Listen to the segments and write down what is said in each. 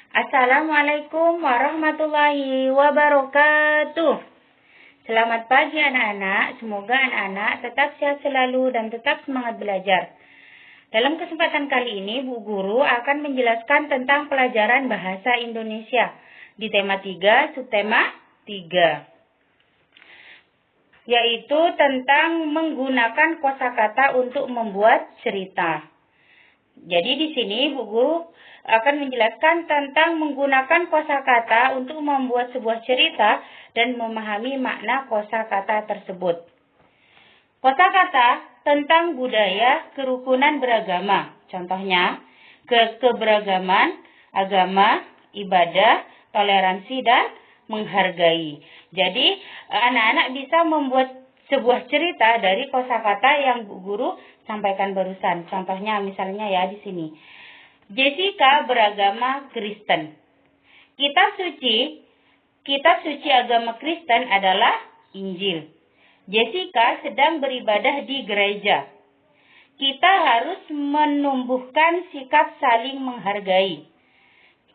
Assalamualaikum warahmatullahi wabarakatuh. Selamat pagi anak-anak, semoga anak-anak tetap sehat selalu dan tetap semangat belajar. Dalam kesempatan kali ini, Bu Guru akan menjelaskan tentang pelajaran bahasa Indonesia di tema 3, subtema 3. Yaitu tentang menggunakan kosakata untuk membuat cerita. Jadi di sini Bu Guru akan menjelaskan tentang menggunakan kosakata untuk membuat sebuah cerita dan memahami makna kosakata tersebut. Kosakata tentang budaya kerukunan beragama. Contohnya, keberagaman, agama, ibadah, toleransi, dan menghargai. Jadi, anak-anak bisa membuat sebuah cerita dari kosakata yang Bu Guru sampaikan barusan. Contohnya misalnya ya di sini. Jessica beragama Kristen. Kitab suci agama Kristen adalah Injil. Jessica sedang beribadah di gereja. Kita harus menumbuhkan sikap saling menghargai.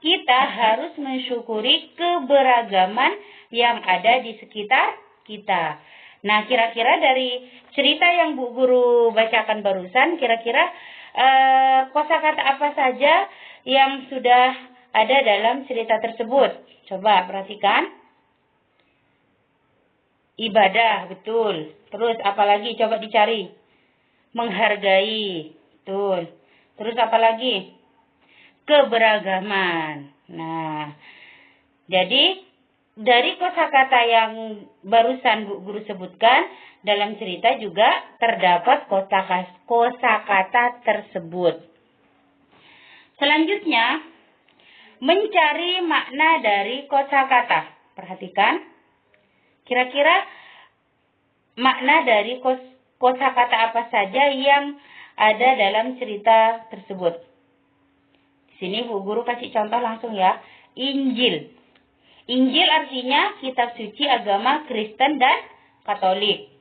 Kita harus mensyukuri keberagaman yang ada di sekitar kita. Nah, kira-kira dari cerita yang Bu Guru bacakan barusan, kira-kira kosakata apa saja yang sudah ada dalam cerita tersebut? Coba perhatikan. Ibadah, betul. Terus apa lagi? Coba dicari. Menghargai, betul. Terus apa lagi? Keberagaman. Nah, jadi dari kosakata yang barusan Bu Guru sebutkan, dalam cerita juga terdapat kosakata tersebut. Selanjutnya, mencari makna dari kosakata. Perhatikan, kira-kira makna dari kosakata apa saja yang ada dalam cerita tersebut. Di sini Bu Guru kasih contoh langsung ya. Injil. Injil artinya kitab suci agama Kristen dan Katolik.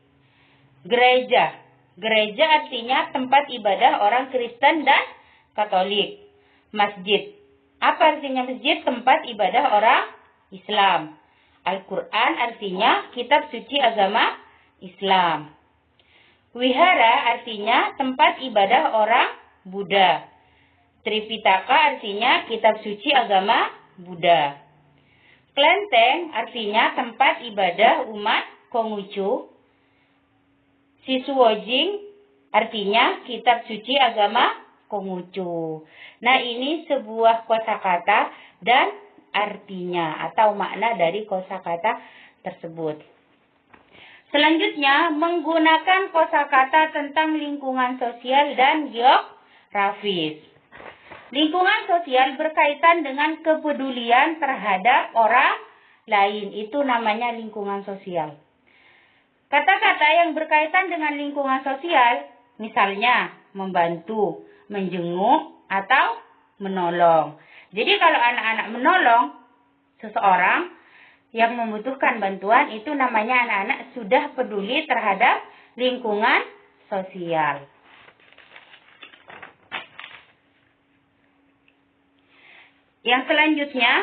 Gereja. Gereja artinya tempat ibadah orang Kristen dan Katolik. Masjid. Apa artinya masjid? Tempat ibadah orang Islam. Al-Quran artinya kitab suci agama Islam. Wihara artinya tempat ibadah orang Buddha. Tripitaka artinya kitab suci agama Buddha. Klenteng artinya tempat ibadah umat Konghucu. Sisuwojing artinya kitab suci agama Konghucu. Nah, ini sebuah kosakata dan artinya atau makna dari kosakata tersebut. Selanjutnya, menggunakan kosakata tentang lingkungan sosial dan geografis. Lingkungan sosial berkaitan dengan kepedulian terhadap orang lain. Itu namanya lingkungan sosial. Kata-kata yang berkaitan dengan lingkungan sosial, misalnya membantu, menjenguk, atau menolong. Jadi kalau anak-anak menolong seseorang yang membutuhkan bantuan, itu namanya anak-anak sudah peduli terhadap lingkungan sosial. Yang selanjutnya,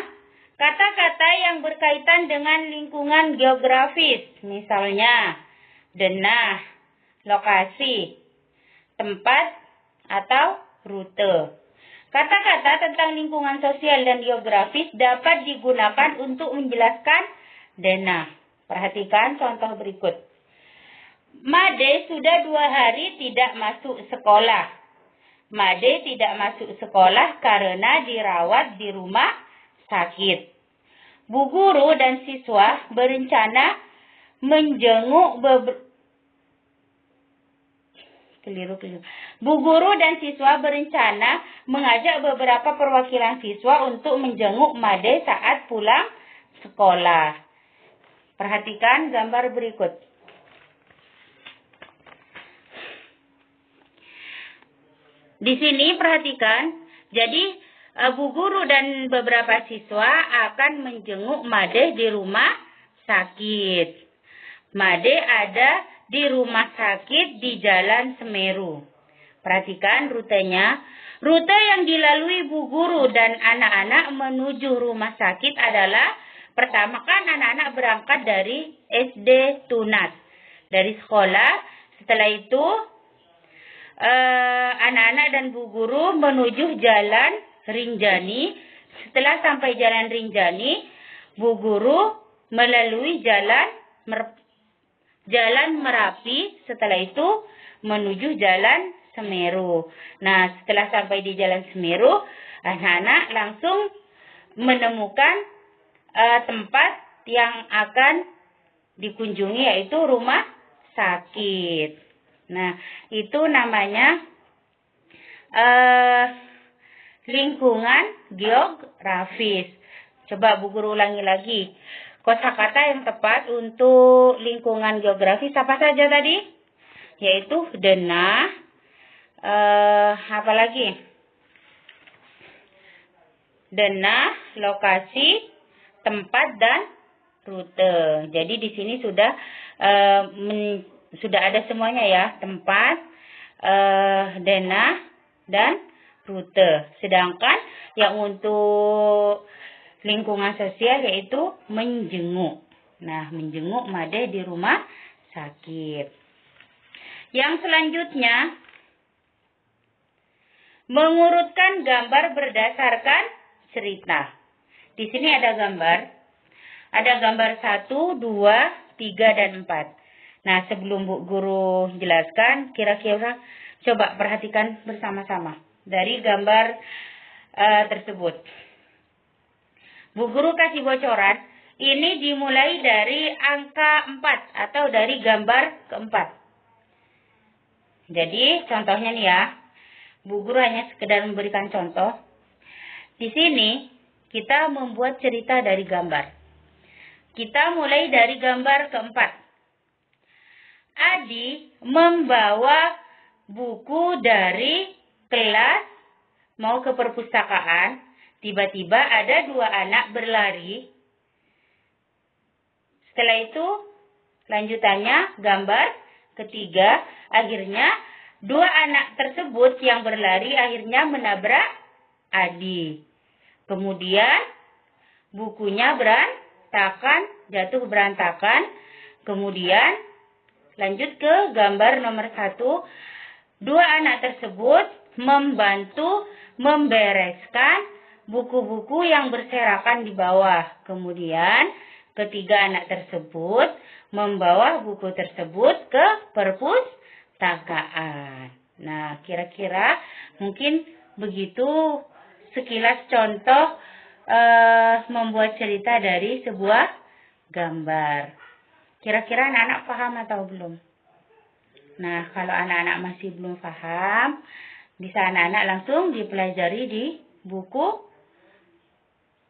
kata-kata yang berkaitan dengan lingkungan geografis. Misalnya, denah, lokasi, tempat, atau rute. Kata-kata tentang lingkungan sosial dan geografis dapat digunakan untuk menjelaskan denah. Perhatikan contoh berikut. Made sudah 2 hari tidak masuk sekolah. Made tidak masuk sekolah karena dirawat di rumah sakit. Bu Guru dan siswa berencana menjenguk Bu Guru dan siswa berencana mengajak beberapa perwakilan siswa untuk menjenguk Made saat pulang sekolah. Perhatikan gambar berikut. Di sini perhatikan, jadi Bu Guru dan beberapa siswa akan menjenguk Made di rumah sakit. Made ada di rumah sakit di Jalan Semeru. Perhatikan rutenya. Rute yang dilalui Bu Guru dan anak-anak menuju rumah sakit adalah, pertama kan anak-anak berangkat dari SD Tunas, dari sekolah. Setelah itu anak-anak dan Bu Guru menuju Jalan Rinjani. Setelah sampai Jalan Rinjani, Bu Guru melalui Jalan Merapi. Setelah itu menuju Jalan Semeru. Nah, setelah sampai di Jalan Semeru, anak-anak langsung menemukan tempat yang akan dikunjungi, yaitu rumah sakit. Nah, itu namanya lingkungan geografis. Coba Bu Guru ulangi lagi. Kosakata yang tepat untuk lingkungan geografis apa saja tadi? Yaitu denah, apa lagi? Denah, lokasi, tempat, dan rute. Jadi di sini sudah ada semuanya ya, tempat, denah, dan rute. Sedangkan yang untuk lingkungan sosial yaitu menjenguk. Nah, menjenguk Made di rumah sakit. Yang selanjutnya, mengurutkan gambar berdasarkan cerita. Di sini ada gambar. Ada gambar 1, 2, 3, dan 4. Nah, sebelum Bu Guru jelaskan, kira-kira coba perhatikan bersama-sama dari gambar tersebut. Bu Guru kasih bocoran, ini dimulai dari angka 4 atau dari gambar keempat. Jadi, contohnya nih ya. Bu Guru hanya sekedar memberikan contoh. Di sini kita membuat cerita dari gambar. Kita mulai dari gambar keempat. Adi membawa buku dari kelas mau ke perpustakaan. Tiba-tiba ada 2 anak berlari. Setelah itu lanjutannya gambar ketiga. Akhirnya 2 anak tersebut yang berlari akhirnya menabrak Adi. Kemudian bukunya jatuh berantakan. Kemudian lanjut ke gambar nomor 1. 2 anak tersebut membantu membereskan buku-buku yang berserakan di bawah. Kemudian ketiga anak tersebut membawa buku tersebut ke perpustakaan. Nah, kira-kira mungkin begitu sekilas contoh membuat cerita dari sebuah gambar. Kira-kira anak-anak paham atau belum? Nah, kalau anak-anak masih belum paham, bisa anak-anak langsung dipelajari di buku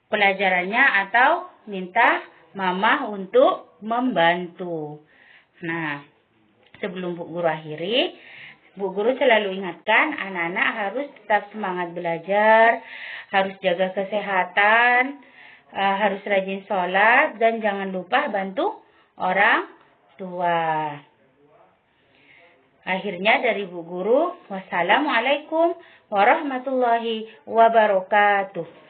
pelajarannya atau minta mama untuk membantu. Nah, sebelum Bu Guru akhiri, Bu Guru selalu ingatkan anak-anak harus tetap semangat belajar, harus jaga kesehatan, harus rajin sholat, dan jangan lupa bantu orang tua. Akhirnya dari Bu Guru, wassalamualaikum warahmatullahi wabarakatuh.